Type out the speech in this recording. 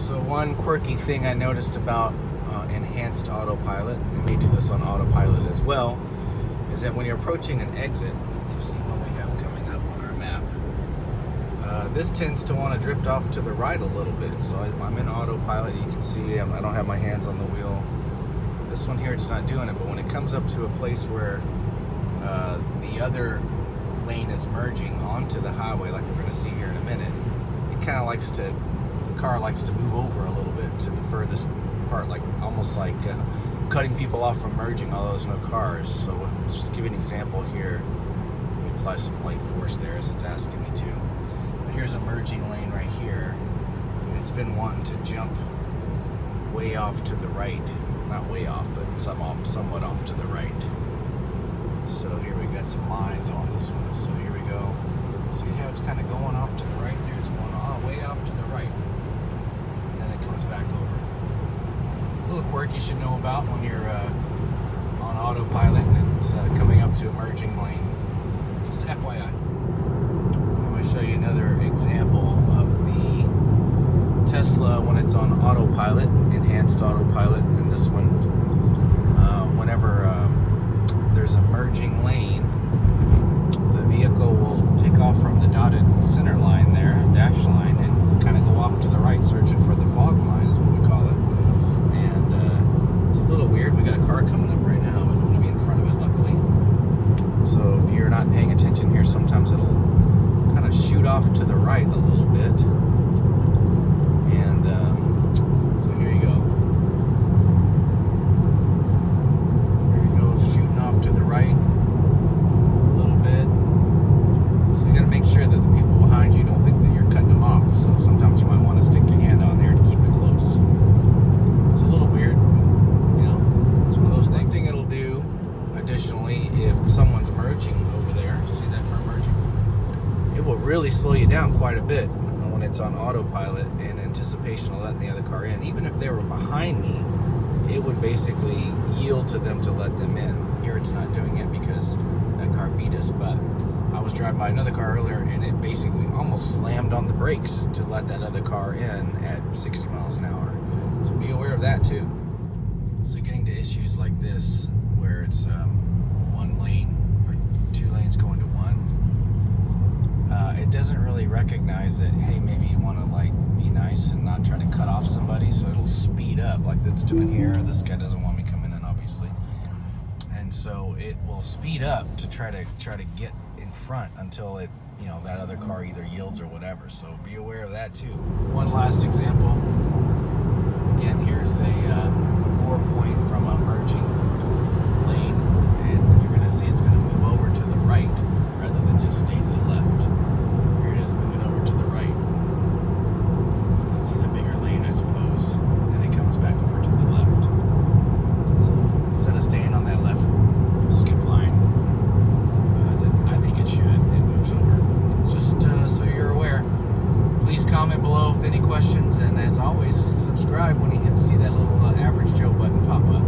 So one quirky thing I noticed about enhanced autopilot, and we do this on autopilot as well, is that when you're approaching an exit, you see what we have coming up on our map, this tends to want to drift off to the right a little bit. So I'm in autopilot, you can see I don't have my hands on the wheel. This one here, it's not doing it, but when it comes up to a place where the other lane is merging onto the highway, like we're going to see here in a minute, it kind of likes to, the car likes to move over a little bit to the furthest part, like almost like cutting people off from merging, although there's no cars. So let's just give you an example here. Let me apply some light force there as it's asking me to. But here's a merging lane right here, and it's been wanting to jump way off to the right. Not way off, but somewhat off to the right. So here we got some lines on this one. So here we go. See how it's kind of going off to the right there? It's going way off to the right. And then it comes back over. A little quirk you should know about when you're on autopilot and it's coming up to a merging lane. Just FYI. I'm going to show you another example of the Tesla when it's on autopilot, enhanced autopilot, and this one, whenever there's a merging lane, the vehicle will take off from the dotted center line there, dash line, and kind of go off to the right, searching for the fog line is what we call it. And it's a little weird. We got a car coming up right now, but nobody in front of it, luckily. So if you're not paying attention here, sometimes it'll kind of shoot off to the right a little bit. And so here you go. There you go, shooting off to the right a little bit. So you got to make sure that the people behind you don't think that you're cutting them off. So sometimes you might want to stick your hand on there to keep it close. It's a little weird, you know. It's one of those things. One thing it'll do, additionally, if someone's merging over there, see that car merging? It will really slow you down quite a bit when it's on autopilot in anticipation of letting the other car in. Even if they were behind me, it would basically yield to them to let them in. Here it's not doing it because that car beat us, but I was driving by another car earlier and it basically almost slammed on the brakes to let that other car in at 60 miles an hour. So be aware of that too. So getting to issues like this where it's one lane or two lanes going to one, it doesn't really recognize that, hey, maybe you want to like be nice and not try to cut off somebody, so it'll speed up like it's doing here. This guy doesn't want me coming in, obviously, and so it will speed up to try to get in front until it, you know, that other car either yields or whatever. So be aware of that too. One last example. Again, here's a gore point from a merging lane, and you're going to see it's going to move over to the right rather than just stay to the left. Here it is moving over to the right. This is a bigger lane, I suppose. Then it comes back over to the left. So instead of staying on that left skip line, I think it should, it moves over. Just so you're aware. Please comment below with any questions, and as always, subscribe when you see that little Average Joe button pop up.